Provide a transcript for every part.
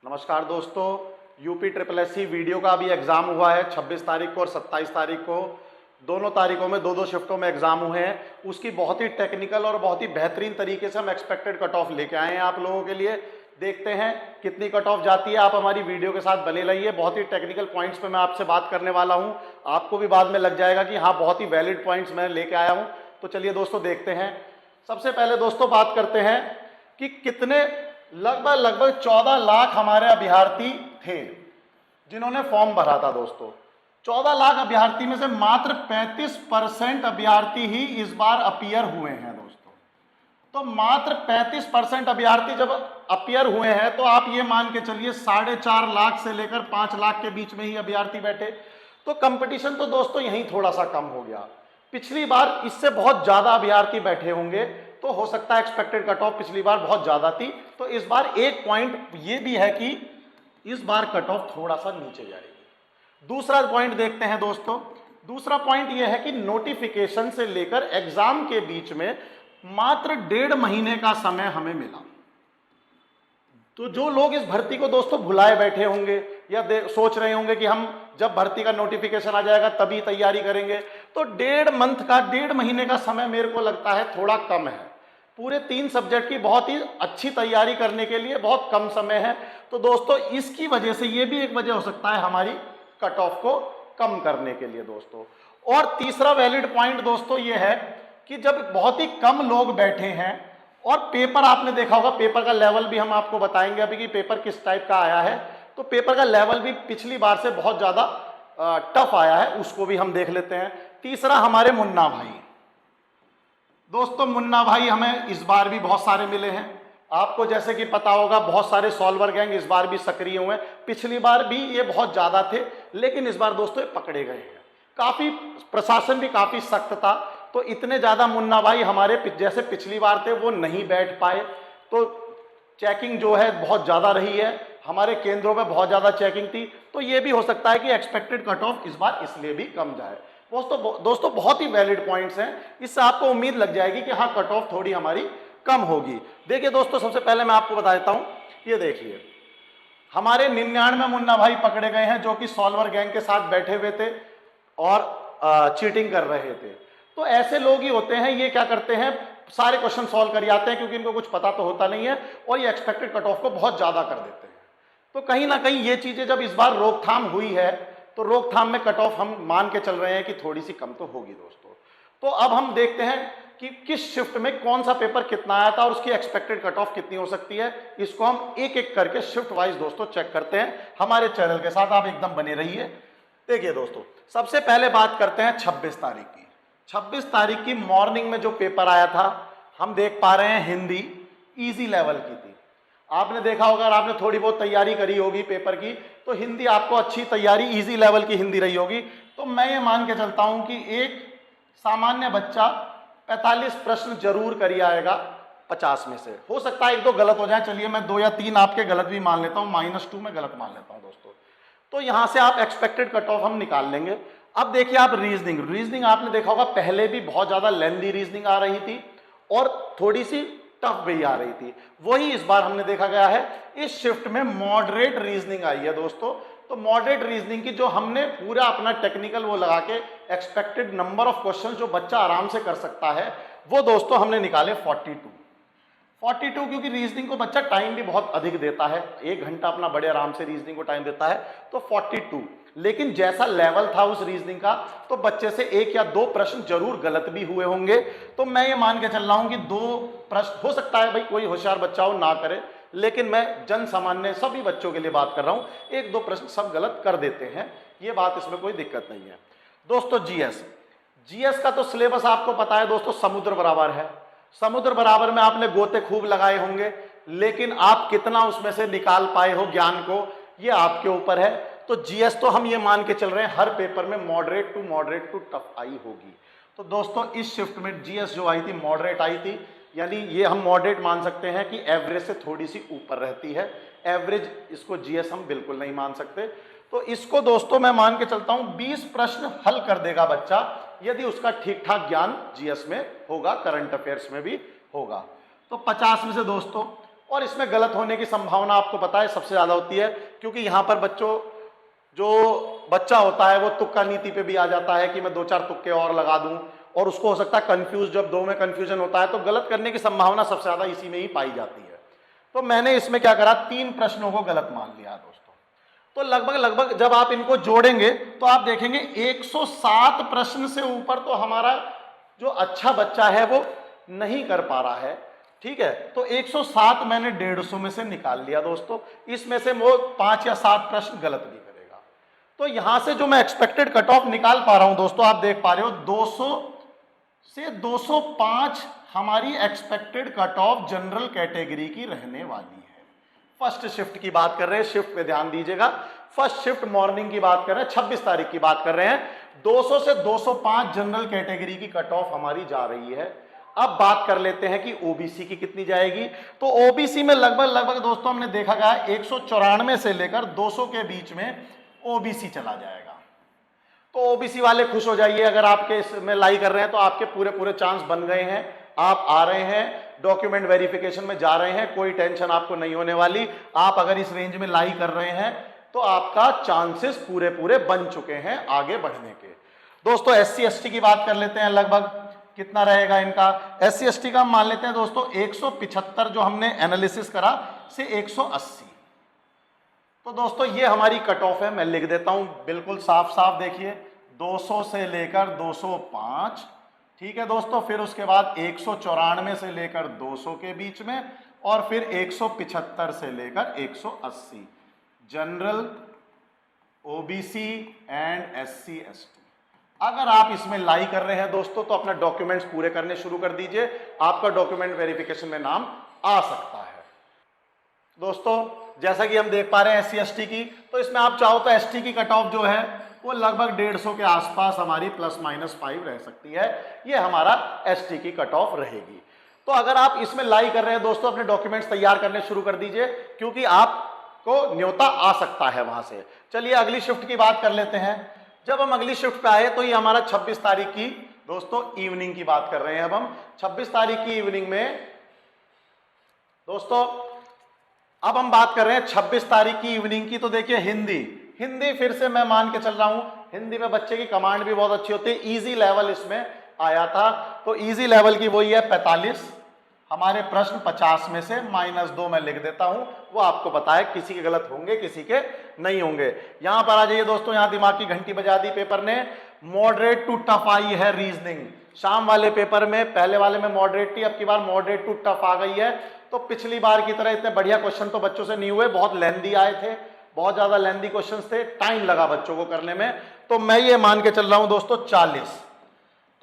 नमस्कार दोस्तों, UP triple S C video का अभी एग्ज़ाम हुआ है 26 तारीख को और 27 तारीख को। दोनों तारीखों में दो शिफ्टों में एग्ज़ाम हुए हैं। उसकी बहुत ही टेक्निकल और बहुत ही बेहतरीन तरीके से हम एक्सपेक्टेड कट ऑफ लेके आए हैं आप लोगों के लिए। देखते हैं कितनी कट ऑफ जाती है। आप हमारी वीडियो के साथ बने रहिए। बहुत ही टेक्निकल पॉइंट्स पे मैं आपसे बात करने वाला हूँ। आपको भी बाद में लग जाएगा कि हाँ, बहुत ही वैलिड पॉइंट्स मैं लेके आया हूँ। तो चलिए दोस्तों देखते हैं। सबसे पहले दोस्तों बात करते हैं कि कितने लगभग 14 लाख हमारे अभ्यर्थी थे जिन्होंने फॉर्म भरा था। दोस्तों 14 लाख अभ्यर्थी में से मात्र 35% अभ्यर्थी ही इस बार अपीयर हुए हैं। दोस्तों तो मात्र 35% अभ्यर्थी जब अपीयर हुए हैं तो आप ये मान के चलिए 4.5 लाख से लेकर 5 लाख के बीच में ही अभ्यर्थी बैठे। तो कंपटीशन तो दोस्तों यहीं थोड़ा सा कम हो गया। पिछली बार इससे बहुत ज्यादा अभ्यर्थी बैठे होंगे, तो हो सकता है एक्सपेक्टेड कट ऑफ पिछली बार बहुत ज्यादा थी, तो इस बार एक पॉइंट ये भी है कि इस बार कट ऑफ थोड़ा सा नीचे जाएगी। दूसरा पॉइंट देखते हैं दोस्तों। दूसरा पॉइंट यह है कि नोटिफिकेशन से लेकर एग्जाम के बीच में मात्र 1.5 महीने का समय हमें मिला। तो जो लोग इस भर्ती को दोस्तों भुलाए बैठे होंगे या सोच रहे होंगे कि हम जब भर्ती का नोटिफिकेशन आ जाएगा तभी तैयारी करेंगे, तो 1.5 महीने का समय मेरे को लगता है थोड़ा कम है। पूरे 3 सब्जेक्ट की बहुत ही अच्छी तैयारी करने के लिए बहुत कम समय है। तो दोस्तों इसकी वजह से ये भी एक वजह हो सकता है हमारी कट ऑफ को कम करने के लिए दोस्तों। और तीसरा वैलिड पॉइंट दोस्तों ये है कि जब बहुत ही कम लोग बैठे हैं और पेपर आपने देखा होगा, पेपर का लेवल भी हम आपको बताएंगे अभी कि पेपर किस टाइप का आया है। तो पेपर का लेवल भी पिछली बार से बहुत ज्यादा टफ आया है, उसको भी हम देख लेते हैं। तीसरा हमारे मुन्ना भाई। दोस्तों मुन्ना भाई हमें इस बार भी बहुत सारे मिले हैं। आपको जैसे कि पता होगा बहुत सारे सॉल्वर गैंग इस बार भी सक्रिय हुए हैं। पिछली बार भी ये बहुत ज्यादा थे, लेकिन इस बार दोस्तों ये पकड़े गए हैं। काफी प्रशासन भी काफी सख्त था, तो इतने ज्यादा मुन्ना भाई हमारे जैसे पिछली बार थे वो नहीं बैठ पाए। तो चेकिंग जो है बहुत ज्यादा रही है, हमारे केंद्रों में बहुत ज्यादा चेकिंग थी। तो ये भी हो सकता है कि एक्सपेक्टेड कट ऑफ इस बार इसलिए भी कम जाए। दोस्तों बहुत ही वैलिड पॉइंट्स हैं, इससे आपको उम्मीद लग जाएगी कि हाँ कट ऑफ थोड़ी हमारी कम होगी। देखिए दोस्तों, सबसे पहले मैं आपको बता देता हूं, ये देखिए हमारे 99 मुन्ना भाई पकड़े गए हैं जो कि सॉल्वर गैंग के साथ बैठे हुए थे और चीटिंग कर रहे थे। तो ऐसे लोग ही होते हैं, ये क्या करते हैं, सारे क्वेश्चन सॉल्व कर आते हैं क्योंकि इनको कुछ पता तो होता नहीं है और ये एक्सपेक्टेड कट ऑफ को बहुत ज्यादा कर देते हैं। तो कहीं ना कहीं ये चीजें जब इस बार रोकथाम हुई है तो रोकथाम में कट ऑफ हम मान के चल रहे हैं कि थोड़ी सी कम तो होगी दोस्तों। तो अब हम देखते हैं कि किस शिफ्ट में कौन सा पेपर कितना आया था और उसकी एक्सपेक्टेड कट ऑफ कितनी हो सकती है। इसको हम एक एक करके शिफ्ट वाइज दोस्तों चेक करते हैं। हमारे चैनल के साथ आप एकदम बने रहिए। देखिए दोस्तों, सबसे पहले बात करते हैं 26 तारीख की। 26 तारीख की मॉर्निंग में जो पेपर आया था हम देख पा रहे हैं हिंदी इजी लेवल की थी। आपने देखा होगा, अगर आपने थोड़ी बहुत तैयारी करी होगी पेपर की तो हिंदी आपको अच्छी तैयारी इजी लेवल की हिंदी रही होगी। तो मैं ये मान के चलता हूं कि एक सामान्य बच्चा 45 प्रश्न जरूर करी आएगा 50 में से। हो सकता है 1-2 गलत हो जाए, चलिए मैं 2 या 3 आपके गलत भी मान लेता हूं, -2 में गलत मान लेता हूं दोस्तों। तो यहां से आप एक्सपेक्टेड कट ऑफ हम निकाल लेंगे। अब देखिए आप रीजनिंग आपने देखा होगा पहले भी बहुत ज्यादा लेंदी रीजनिंग आ रही थी और थोड़ी सी टफ भी आ रही थी। वही इस बार हमने देखा गया है, इस शिफ्ट में मॉडरेट रीजनिंग आई है दोस्तों। तो मॉडरेट रीजनिंग की जो हमने पूरा अपना टेक्निकल वो लगा के एक्सपेक्टेड नंबर ऑफ क्वेश्चन जो बच्चा आराम से कर सकता है वो दोस्तों हमने निकाले 42, क्योंकि रीजनिंग को बच्चा टाइम भी बहुत अधिक देता है, 1 घंटा अपना बड़े आराम से रीजनिंग को टाइम देता है। तो 42, लेकिन जैसा लेवल था उस रीजनिंग का तो बच्चे से 1 या 2 प्रश्न जरूर गलत भी हुए होंगे। तो मैं ये मान के चल रहा हूं कि 2 प्रश्न हो सकता है, भाई कोई होशियार बच्चा हो ना करे, लेकिन मैं जन सामान्य सभी बच्चों के लिए बात कर रहा हूं, 1-2 प्रश्न सब गलत कर देते हैं, ये बात इसमें कोई दिक्कत नहीं है दोस्तों। जीएस का तो सिलेबस आपको पता है दोस्तों, समुद्र बराबर है। समुद्र बराबर में आपने गोते खूब लगाए होंगे, लेकिन आप कितना उसमें से निकाल पाए हो ज्ञान को, ये आपके ऊपर है। तो जीएस तो हम ये मान के चल रहे हैं हर पेपर में मॉडरेट टू टफ आई होगी। तो दोस्तों इस शिफ्ट में जीएस जो आई थी मॉडरेट आई थी, यानी ये हम मॉडरेट मान सकते हैं कि एवरेज से थोड़ी सी ऊपर रहती है। एवरेज इसको जीएस हम बिल्कुल नहीं मान सकते। तो इसको दोस्तों मैं मान के चलता हूं 20 प्रश्न हल कर देगा बच्चा यदि उसका ठीक ठाक ज्ञान जीएस में होगा, करंट अफेयर्स में भी होगा। तो 50 में से दोस्तों और इसमें गलत होने की संभावना आपको पता है सबसे ज्यादा होती है, क्योंकि यहाँ पर बच्चों जो बच्चा होता है वो तुक्का नीति पे भी आ जाता है कि मैं 2-4 तुक्के और लगा दूं, और उसको हो सकता है कंफ्यूज, जब दो में कंफ्यूजन होता है तो गलत करने की संभावना सबसे ज्यादा इसी में ही पाई जाती है। तो मैंने इसमें क्या करा, 3 प्रश्नों को गलत मान लिया दोस्तों। तो लगभग जब आप इनको जोड़ेंगे तो आप देखेंगे 107 प्रश्न से ऊपर तो हमारा जो अच्छा बच्चा है वो नहीं कर पा रहा है, ठीक है। तो 107 मैंने 150 में से निकाल लिया दोस्तों, इसमें से वो 5 या 7 प्रश्न गलत भी करेगा। तो यहां से जो मैं एक्सपेक्टेड कट ऑफ निकाल पा रहा हूं दोस्तों, आप देख पा रहे हो 200 से 205 हमारी expected cut off general category की रहने वाली है। फर्स्ट शिफ्ट की बात कर रहे हैं, शिफ्ट पे ध्यान दीजिएगा, फर्स्ट शिफ्ट मॉर्निंग की बात कर रहे हैं, 26 तारीख की बात कर रहे हैं। 200 से 205 जनरल कैटेगरी की कट ऑफ हमारी जा रही है। अब बात कर लेते हैं कि ओबीसी की कितनी जाएगी। तो ओबीसी में लगभग दोस्तों हमने देखा गया 194 से लेकर 200 के बीच में ओबीसी चला जाएगा। तो ओबीसी वाले खुश हो जाइए, अगर आपके इसमें लाई कर रहे हैं तो आपके पूरे चांस बन गए हैं, आप आ रहे हैं, डॉक्यूमेंट वेरिफिकेशन में जा रहे हैं, कोई टेंशन आपको नहीं होने वाली। आप अगर इस रेंज में लाई कर रहे हैं तो आपका चांसेस पूरे बन चुके हैं आगे बढ़ने के। दोस्तों एससी एसटी की बात कर लेते हैं, लगभग कितना रहेगा इनका। एससी एसटी का मान लेते हैं दोस्तों 175 जो हमने एनालिसिस करा से 180। तो दोस्तों ये हमारी कट ऑफ है, मैं लिख देता हूं बिल्कुल साफ साफ, देखिए 200 से लेकर 205, ठीक है दोस्तों। फिर उसके बाद 194 से लेकर 200 के बीच में, और फिर 175 से लेकर 180 general, OBC and SC ST. अगर आप इसमें लाई कर रहे हैं दोस्तों तो अपना डॉक्यूमेंट्स पूरे करने शुरू कर दीजिए, आपका डॉक्यूमेंट वेरिफिकेशन में नाम आ सकता है। दोस्तों जैसा कि हम देख पा रहे हैं एससी एसटी की, तो इसमें आप चाहो तो एसटी की कट ऑफ जो है वो लगभग 150 के आसपास हमारी +-5 रह सकती है, ये हमारा एसटी की कट ऑफ रहेगी। तो अगर आप इसमें लाई कर रहे हैं दोस्तों, अपने डॉक्यूमेंट्स तैयार करने शुरू कर दीजिए, क्योंकि आपको न्योता आ सकता है वहां से। चलिए अगली शिफ्ट की बात कर लेते हैं। जब हम अगली शिफ्ट पे आए तो ये हमारा 26 तारीख की दोस्तों इवनिंग की बात कर रहे हैं। अब हम 26 तारीख की इवनिंग में दोस्तों, अब हम बात कर रहे हैं 26 तारीख की इवनिंग की। तो देखिए हिंदी फिर से मैं मान के चल रहा हूं, हिंदी में बच्चे की कमांड भी बहुत अच्छी होती है। इजी लेवल इसमें आया था, तो इजी लेवल की वही है 45। हमारे प्रश्न 50 में से -2 मैं लिख देता हूं, वो आपको पता है किसी के गलत होंगे किसी के नहीं होंगे। यहां पर आ जाइए दोस्तों, यहां दिमाग की घंटी बजा दी पेपर ने। मॉडरेट टू टफ आई है रीजनिंग, शाम वाले पेपर में, पहले वाले में मॉडरेट थी, अब की बार मॉडरेट टू टफ आ गई है। तो पिछली बार की तरह इतने बढ़िया क्वेश्चन तो बच्चों से नहीं हुए, बहुत लेंदी आए थे, बहुत ज्यादा लेंदी क्वेश्चन थे, टाइम लगा बच्चों को करने में। तो मैं ये मान के चल रहा हूं दोस्तों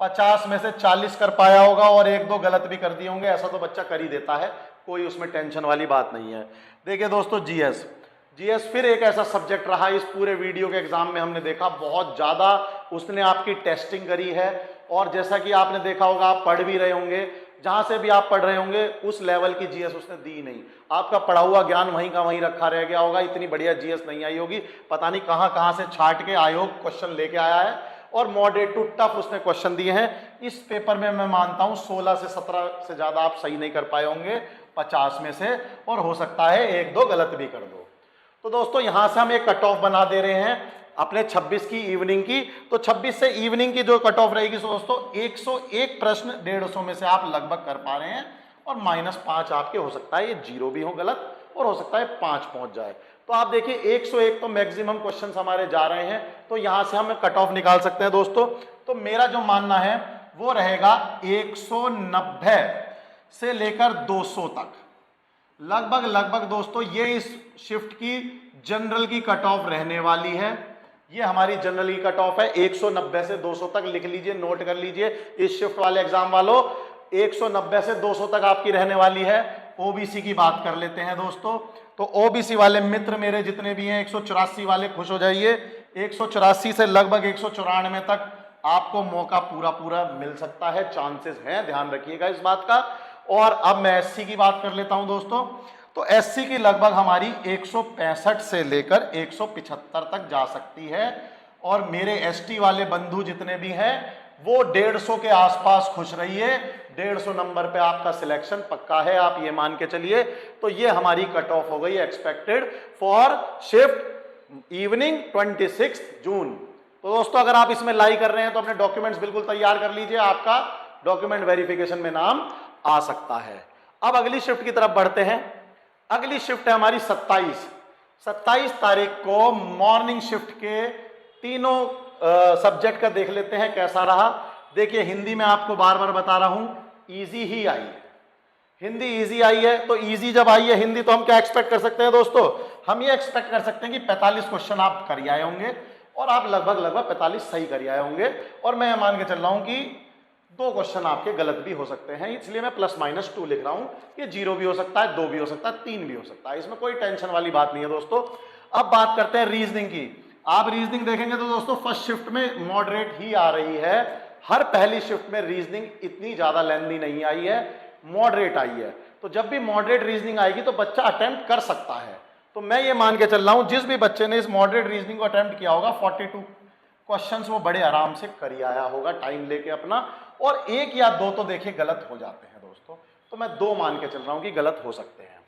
50 में से 40 कर पाया होगा, और 1-2 गलत भी कर दिए होंगे, ऐसा तो बच्चा कर ही देता है, कोई उसमें टेंशन वाली बात नहीं है। देखिए दोस्तों जीएस फिर एक ऐसा सब्जेक्ट रहा इस पूरे वीडियो के एग्जाम में, हमने देखा बहुत ज्यादा उसने आपकी टेस्टिंग करी है। और जैसा कि आपने देखा होगा, आप पढ़ भी रहे होंगे, जहां से भी आप पढ़ रहे होंगे उस लेवल की जीएस उसने दी नहीं। आपका पढ़ा हुआ ज्ञान वहीं का वहीं रखा रह गया होगा, इतनी बढ़िया जीएस नहीं आई होगी, पता नहीं कहां से छाट के आयोग क्वेश्चन लेके आया है। और मॉडरेट टू टफ उसने क्वेश्चन दिए हैं। इस पेपर में मैं मानता हूं 16 से 17 से ज्यादा आप सही नहीं कर पाए होंगे 50 में से, और हो सकता है 1-2 गलत भी कर दो। तो दोस्तों यहां से हम एक कट ऑफ बना दे रहे हैं अपने 26 की इवनिंग की। तो 26 से इवनिंग की जो कट ऑफ रहेगी दोस्तों, 101 प्रश्न 150 में से आप लगभग कर पा रहे हैं, और -5 आपके हो सकता है ये 0 भी हो गलत, और हो सकता है 5 पहुंच जाए। तो आप देखिए 101 तो मैक्सिमम क्वेश्चंस हमारे जा रहे हैं, तो यहां से हम कट ऑफ निकाल सकते हैं दोस्तों। तो मेरा जो मानना है वो रहेगा 190 से लेकर 200 तक, लगभग दोस्तों ये इस शिफ्ट की जनरल की कट ऑफ रहने वाली है। ये हमारी जनरल की कट ऑफ है 190 से 200 तक, लिख लीजिए, नोट कर लीजिए इस शिफ्ट वाले एग्जाम वालों, 190 से 200 तक आपकी रहने वाली है। ओबीसी की बात कर लेते हैं दोस्तों। तो ओबीसी वाले मित्र मेरे जितने भी हैं, 184 वाले खुश हो जाइए, 184 से लगभग 194 तक आपको मौका पूरा मिल सकता है, चांसेस हैं, ध्यान रखिएगा इस बात का। और अब मैं एससी की बात कर लेता हूं दोस्तों। तो एससी की लगभग हमारी 165 से लेकर 175 तक जा सकती है, और मेरे एसटी वाले बंधु जितने भी हैं वो 150 के आसपास खुश रहिए, 150 नंबर पे आपका सिलेक्शन पक्का है, आप ये मान के चलिए। तो ये हमारी कट ऑफ हो गई एक्सपेक्टेड फॉर शिफ्ट इवनिंग 26 जून। तो दोस्तों अगर आप इसमें लाई कर रहे हैं तो अपने डॉक्यूमेंट्स बिल्कुल तैयार कर लीजिए, आपका डॉक्यूमेंट वेरिफिकेशन में नाम आ सकता है। अब अगली शिफ्ट की तरफ बढ़ते हैं। अगली शिफ्ट है हमारी 27 तारीख को मॉर्निंग शिफ्ट के तीनों सब्जेक्ट का देख लेते हैं कैसा रहा। देखिए हिंदी में आपको बार बार बता रहा हूं इजी ही आई है, हिंदी इजी आई है। तो इजी जब आई है हिंदी तो हम क्या एक्सपेक्ट कर सकते हैं दोस्तों, हम ये एक्सपेक्ट कर सकते हैं कि 45 क्वेश्चन आप कर आए होंगे और आप लगभग 45 सही कर आए होंगे। और मैं मान के चल रहा हूं कि 2 क्वेश्चन आपके गलत भी हो सकते हैं, इसलिए मैं ±2 लिख रहा हूं। ये 0 भी हो सकता है, 2 भी हो सकता है, 3 भी हो सकता है, इसमें कोई टेंशन वाली बात नहीं है दोस्तों। अब बात करते हैं रीजनिंग की। आप रीजनिंग देखेंगे तो दोस्तों फर्स्ट शिफ्ट में मॉडरेट ही आ रही है। हर पहली शिफ्ट में रीजनिंग इतनी ज्यादा लेंथी नहीं आई है, मॉडरेट आई है। तो जब भी मॉडरेट रीजनिंग आएगी तो बच्चा अटेम्प्ट कर सकता है। तो मैं ये मान के चल रहा हूं जिस भी बच्चे ने इस मॉडरेट रीजनिंग को अटेम्प्ट किया होगा 42 क्वेश्चंस वो बड़े आराम से कर आया होगा टाइम लेके अपना। और 1 या 2 तो देखिए गलत हो जाते हैं दोस्तों, तो मैं 2 मान के चल रहा हूं कि गलत हो सकते हैं।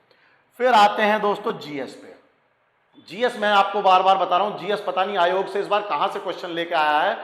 फिर आते हैं दोस्तों जीएस पे। जीएस मैं आपको बार बार बता रहा हूं, जीएस पता नहीं आयोग से इस बार कहां से क्वेश्चन लेके आया है।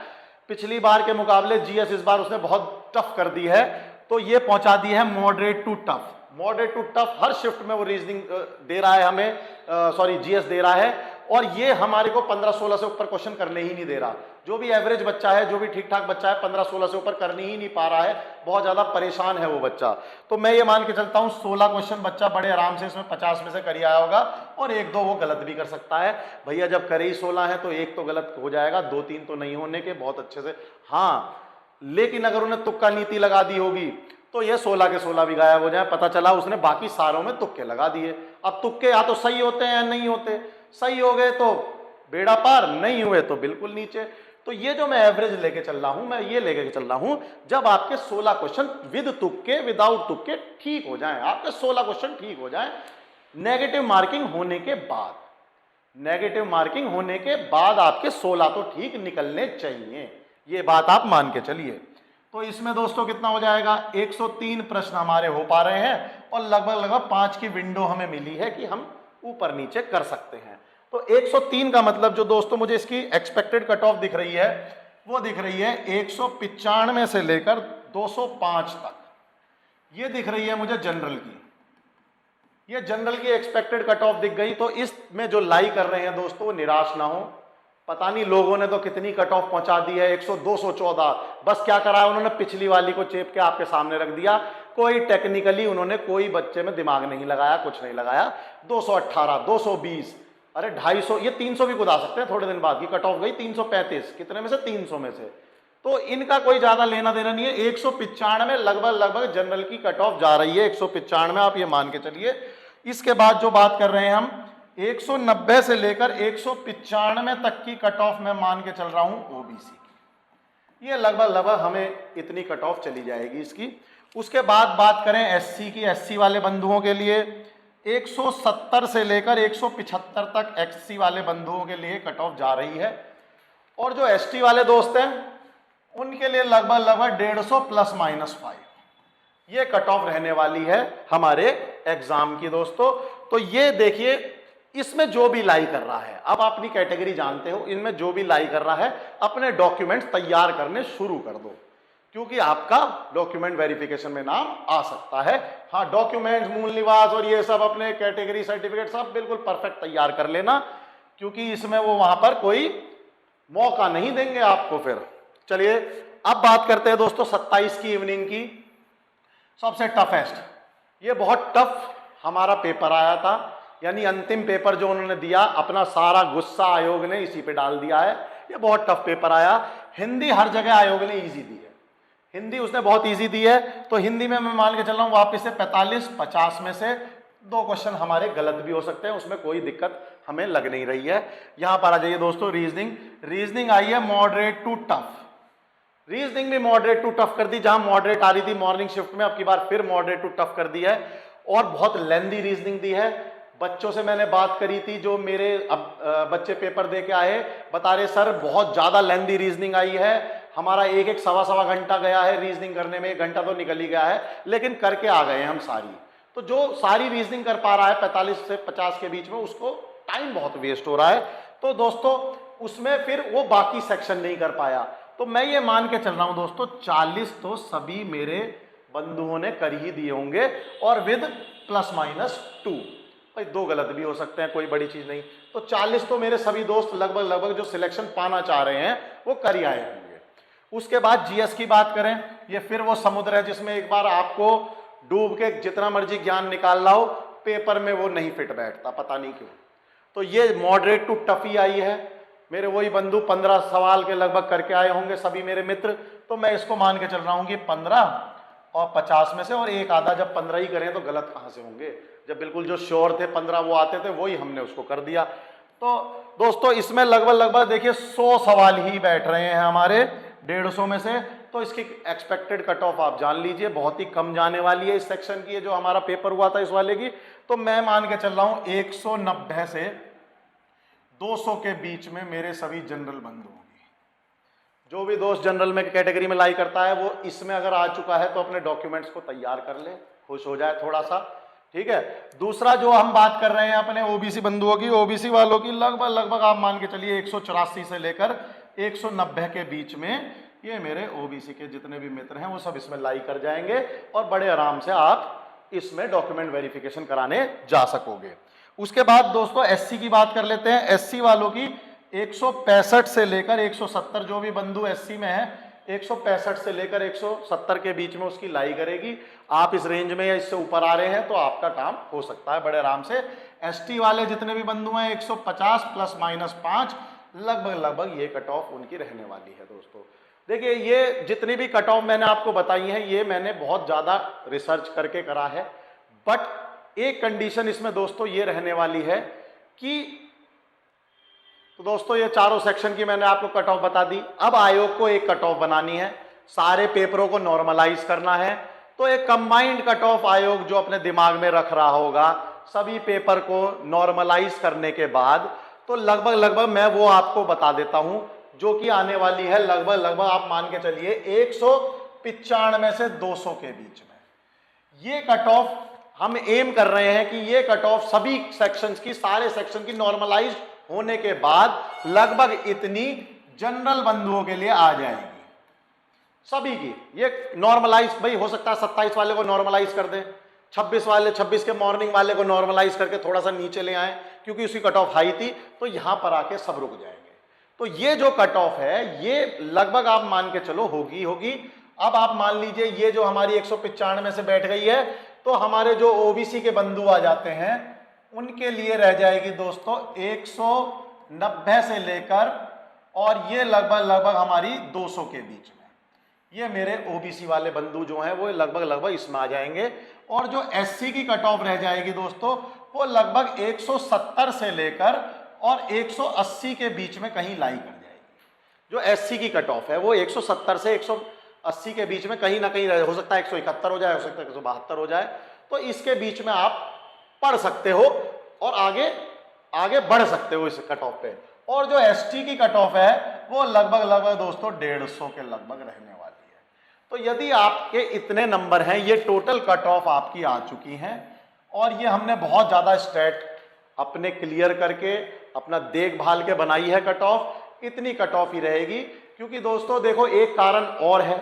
पिछली बार के मुकाबले जीएस इस बार उसने बहुत टफ कर दी है, तो ये पहुंचा दी है moderate to tough. Moderate to tough हर शिफ्ट में वो रीजनिंग दे रहा है हमें, सॉरी जीएस दे रहा है। और ये हमारे को 15-16 से ऊपर क्वेश्चन करने ही नहीं दे रहा। जो भी एवरेज बच्चा है, जो भी ठीक ठाक बच्चा है, 15-16 से ऊपर करने ही नहीं पा रहा है, बहुत ज्यादा परेशान है वो बच्चा। तो मैं ये मान के चलता हूं 16 क्वेश्चन बच्चा बड़े आराम से इसमें 50 में से कर आया होगा, और 1-2 वो गलत भी कर सकता है। भैया जब करे ही 16 है तो 1 तो गलत हो जाएगा, 2-3 तो नहीं होने के बहुत अच्छे से। हाँ, लेकिन अगर उन्हें तुक्का नीति लगा दी होगी तो ये 16 के 16 भी गायब हो जाए। पता चला उसने बाकी सारों में तुक्के लगा दिए। अब तुक्के या तो सही होते हैं या नहीं होते, सही हो गए तो बेड़ा पार, नहीं हुए तो बिल्कुल नीचे। तो ये जो मैं एवरेज लेके चल रहा हूं, मैं ये लेके चल रहा हूं जब आपके 16 क्वेश्चन विद तुक्के विदाउट तुक्के ठीक हो जाएं, आपके 16 क्वेश्चन ठीक हो जाएं नेगेटिव मार्किंग होने के बाद। नेगेटिव मार्किंग होने के बाद आपके 16 तो ठीक निकलने चाहिए, ये बात आप मान के चलिए। तो इसमें दोस्तों कितना हो जाएगा, 103 प्रश्न हमारे हो पा रहे हैं और लगभग 5 की विंडो हमें मिली है कि हम ऊपर नीचे कर सकते हैं। तो 103 का मतलब जो दोस्तों मुझे इसकी एक्सपेक्टेड कट ऑफ दिख रही है वो दिख रही है 195 से लेकर 205 तक, ये दिख रही है मुझे जनरल की। ये जनरल की एक्सपेक्टेड कट ऑफ दिख गई। तो इसमें जो लाई कर रहे हैं दोस्तों वो निराश ना हो। पता नहीं लोगों ने तो कितनी कट ऑफ पहुंचा दी है, 100-214। बस क्या करा है उन्होंने, पिछली वाली को चेप के आपके सामने रख दिया। कोई टेक्निकली उन्होंने कोई बच्चे में दिमाग नहीं लगाया, कुछ नहीं लगाया। 218, 220, अरे 250, ये 300 भी कुदा सकते हैं थोड़े दिन बाद की कट ऑफ गई 335, कितने में से, 300 में से। तो इनका कोई ज्यादा लेना देना नहीं है। 195 लगभग जनरल की कट ऑफ जा रही है, 195 आप ये मान के चलिए। इसके बाद जो बात कर रहे हैं हम 190 से लेकर 195 तक की कट ऑफ मैं मान के चल रहा हूं ओबीसी की। ये लगभग हमें इतनी कट ऑफ चली जाएगी इसकी। उसके बाद बात करें एससी की, एससी वाले बंधुओं के लिए 170 से लेकर 175 तक एससी वाले बंधुओं के लिए कट ऑफ जा रही है। और जो एसटी वाले दोस्त हैं उनके लिए लगभग 150 ±5 ये कट ऑफ रहने वाली है हमारे एग्जाम की दोस्तों। तो ये देखिए इसमें जो भी लाई कर रहा है, अब अपनी कैटेगरी जानते हो, इनमें जो भी लाई कर रहा है अपने डॉक्यूमेंट्स तैयार करने शुरू कर दो, क्योंकि आपका डॉक्यूमेंट वेरिफिकेशन में नाम आ सकता है। हाँ, डॉक्यूमेंट्स, मूल निवास और ये सब अपने कैटेगरी सर्टिफिकेट सब बिल्कुल परफेक्ट तैयार कर लेना, क्योंकि इसमें वो वहां पर कोई मौका नहीं देंगे आपको फिर। चलिए अब बात करते हैं दोस्तों 27 की इवनिंग की, सबसे टफेस्ट। ये बहुत टफ हमारा पेपर आया था, यानी अंतिम पेपर जो उन्होंने दिया, अपना सारा गुस्सा आयोग ने इसी पे डाल दिया है। ये बहुत टफ पेपर आया। हिंदी हर जगह आयोग ने इजी दी है, हिंदी उसने बहुत इजी दी है। तो हिंदी में मैं मान के चल रहा हूँ वापस से 45-50 में से 2 क्वेश्चन हमारे गलत भी हो सकते हैं, उसमें कोई दिक्कत हमें लग नहीं रही है। यहां पर आ जाइए दोस्तों, रीजनिंग आई है मॉडरेट टू टफ। रीजनिंग भी मॉडरेट टू टफ कर दी, जहां मॉडरेट आ रही थी मॉर्निंग शिफ्ट में, अब की बार फिर मॉडरेट टू टफ कर दी है। और बहुत लेंदी रीजनिंग दी है। बच्चों से मैंने बात करी थी, जो मेरे अब बच्चे पेपर दे के आए, बता रहे सर बहुत ज्यादा लेंदी रीजनिंग आई है, हमारा एक एक सवा सवा घंटा गया है रीजनिंग करने में, 1 घंटा तो निकल ही गया है, लेकिन करके आ गए हैं हम सारी। तो जो सारी रीजनिंग कर पा रहा है 45 से 50 के बीच में, उसको टाइम बहुत वेस्ट हो रहा है। तो दोस्तों उसमें फिर वो बाकी सेक्शन नहीं कर पाया। तो मैं ये मान के चल रहा हूं दोस्तों 40 तो सभी मेरे बंधुओं ने कर ही दिए होंगे, और विद ±2। भाई 2 गलत भी हो सकते हैं, कोई बड़ी चीज नहीं। तो 40 तो मेरे सभी दोस्त लगभग जो सिलेक्शन पाना चाह रहे हैं वो कर ही आए होंगे। उसके बाद जीएस की बात करें, ये फिर वो समुद्र है जिसमें एक बार आपको डूब के जितना मर्जी ज्ञान निकाल लाओ, पेपर में वो नहीं फिट बैठता, पता नहीं क्यों। तो ये मॉडरेट टू टफ ही आई है। मेरे वही बंधु 15 सवाल के लगभग करके आए होंगे सभी मेरे मित्र। तो मैं इसको मान के चल रहा हूं कि 15 और 50 में से, और एक आधा, जब 15 ही करें तो गलत कहां से होंगे, जब बिल्कुल जो श्योर थे 15 वो आते थे, वही हमने उसको कर दिया। तो दोस्तों इसमें लगभग देखिए 100 सवाल ही बैठ रहे हैं हमारे 150 में से। तो इसकी एक्सपेक्टेड कट ऑफ आप जान लीजिए, बहुत ही कम जाने वाली है इस सेक्शन की। जो हमारा पेपर हुआ था इस वाले की, तो मैं मान के चल रहा हूं 190 से 200 के बीच में मेरे सभी जनरल बंधु होंगे। जो भी दोस्त जनरल में कैटेगरी में लाई करता है, वो इसमें अगर आ चुका है तो अपने डॉक्यूमेंट्स को तैयार कर ले, खुश हो जाए थोड़ा सा, ठीक है। दूसरा जो हम बात कर रहे हैं अपने ओबीसी बंधुओं की, ओबीसी वालों की लगभग आप मान के चलिए 184 से लेकर 190 के बीच में ये मेरे ओबीसी के जितने भी मित्र हैं वो सब इसमें लाई कर जाएंगे, और बड़े आराम से आप इसमें डॉक्यूमेंट वेरिफिकेशन कराने जा सकोगे। उसके बाद दोस्तों एससी की बात कर लेते हैं। एससी वालों की 165 से लेकर 170, जो भी बंधु एससी में है 165 से लेकर 170 के बीच में उसकी लाई करेगी। आप इस रेंज में या इससे ऊपर आ रहे हैं तो आपका काम हो सकता है बड़े आराम से। एसटी वाले जितने भी बंधु हैं 150 ±5, लगभग ये कट ऑफ उनकी रहने वाली है। दोस्तों देखिए, ये जितनी भी कट ऑफ मैंने आपको बताई है, ये मैंने बहुत ज्यादा रिसर्च करके करा है। बट एक कंडीशन इसमें दोस्तों ये रहने वाली है कि, तो दोस्तों ये चारों सेक्शन की मैंने आपको कट ऑफ बता दी। अब आयोग को एक कट ऑफ बनानी है, सारे पेपरों को नॉर्मलाइज करना है। तो एक कंबाइंड कट ऑफ आयोग जो अपने दिमाग में रख रहा होगा, सभी पेपर को नॉर्मलाइज करने के बाद, तो लगभग मैं वो आपको बता देता हूं, जो कि आने वाली है लगभग आप मान के चलिए 195 से 200 के बीच में। ये कट ऑफ हम एम कर रहे हैं कि ये कट ऑफ सभी सेक्शंस की, सारे सेक्शन की नॉर्मलाइज होने के बाद लगभग इतनी जनरल बंधुओं के लिए आ जाएगी सभी की। ये नॉर्मलाइज भाई हो सकता है 27 वाले को नॉर्मलाइज कर दें, 26 के मॉर्निंग वाले को नॉर्मलाइज करके थोड़ा सा नीचे ले आए, क्योंकि उसकी कट ऑफ हाई थी, तो यहां पर आके सब रुक जाएंगे। तो ये जो कट ऑफ है ये लगभग आप मान के चलो होगी। अब आप मान लीजिए ये जो हमारी 195 से बैठ गई है, तो हमारे जो ओबीसी के बंधु आ जाते हैं उनके लिए रह जाएगी दोस्तों 190 से लेकर, और ये लगभग हमारी 200 के बीच में। ये मेरे ओबीसी वाले बंधु जो हैं वो लगभग इसमें आ जाएंगे। और जो एससी की कट ऑफ रह जाएगी दोस्तों, वो लगभग 170 से लेकर और 180 के बीच में कहीं लाई कर जाएगी। जो एससी की कट ऑफ है वो 170 से 180 के बीच में कहीं ना कहीं हो सकता है 171 हो जाए, हो सकता है 172 हो जाए। तो इसके बीच में आप पढ़ सकते हो और आगे बढ़ सकते हो इस कट ऑफ पे। और जो एसटी की कट ऑफ है वो लगभग दोस्तों 150 के लगभग रहने वाली है। तो यदि आपके इतने नंबर हैं, ये टोटल कट ऑफ आपकी आ चुकी हैं, और ये हमने बहुत ज्यादा स्टेट अपने क्लियर करके अपना देखभाल के बनाई है कट ऑफ। इतनी कट ऑफ ही रहेगी, क्योंकि दोस्तों देखो एक कारण और है।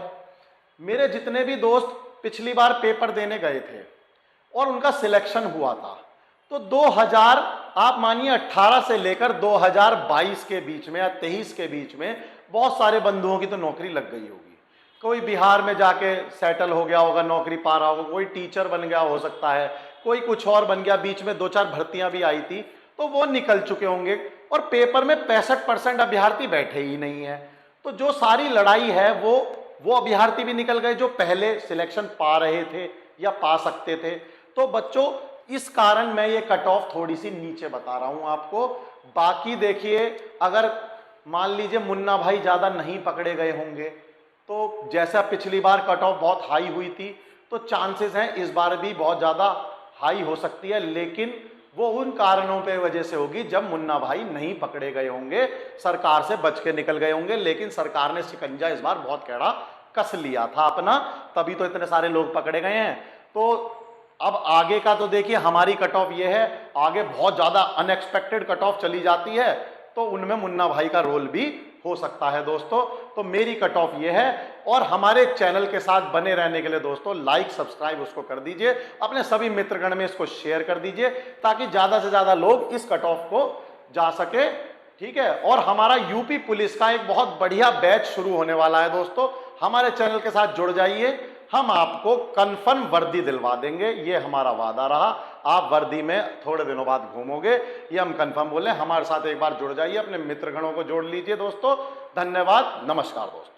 मेरे जितने भी दोस्त पिछली बार पेपर देने गए थे और उनका सिलेक्शन हुआ था, तो 2000 आप मानिए 18 से लेकर 2022 के बीच में या 23 के बीच में बहुत सारे बंधुओं की तो नौकरी लग गई होगी। कोई बिहार में जाके सेटल हो गया होगा, नौकरी पा रहा होगा, कोई टीचर बन गया हो सकता है, कोई कुछ और बन गया, बीच में 2-4 भर्तियां भी आई थी, तो वो निकल चुके होंगे। और पेपर में 65% अभ्यर्थी बैठे ही नहीं है। तो जो सारी लड़ाई है वो अभ्यर्थी भी निकल गए जो पहले सिलेक्शन पा रहे थे या पा सकते थे। तो बच्चों इस कारण मैं ये कट ऑफ थोड़ी सी नीचे बता रहा हूं आपको। बाकी देखिए, अगर मान लीजिए मुन्ना भाई ज्यादा नहीं पकड़े गए होंगे, तो जैसा पिछली बार कट ऑफ बहुत हाई हुई थी, तो चांसेस हैं इस बार भी बहुत ज्यादा हाई हो सकती है। लेकिन वो उन कारणों पे वजह से होगी जब मुन्ना भाई नहीं पकड़े गए होंगे, सरकार से बच के निकल गए होंगे। लेकिन सरकार ने शिकंजा इस बार बहुत कड़ा कस लिया था अपना, तभी तो इतने सारे लोग पकड़े गए हैं। तो अब आगे का तो देखिए, हमारी कट ऑफ ये है, आगे बहुत ज्यादा अनएक्सपेक्टेड कट ऑफ चली जाती है, तो उनमें मुन्ना भाई का रोल भी हो सकता है दोस्तों। तो मेरी कट ऑफ ये है। और हमारे चैनल के साथ बने रहने के लिए दोस्तों लाइक सब्सक्राइब उसको कर दीजिए, अपने सभी मित्रगण में इसको शेयर कर दीजिए, ताकि ज्यादा से ज्यादा लोग इस कट ऑफ को जा सके। ठीक है। और हमारा यूपी पुलिस का एक बहुत बढ़िया बैच शुरू होने वाला है दोस्तों, हमारे चैनल के साथ जुड़ जाइए, हम आपको कंफर्म वर्दी दिलवा देंगे, ये हमारा वादा रहा। आप वर्दी में थोड़े दिनों बाद घूमोगे, ये हम कंफर्म बोले। हमारे साथ एक बार जुड़ जाइए, अपने मित्रगणों को जोड़ लीजिए दोस्तों। धन्यवाद, नमस्कार दोस्तों।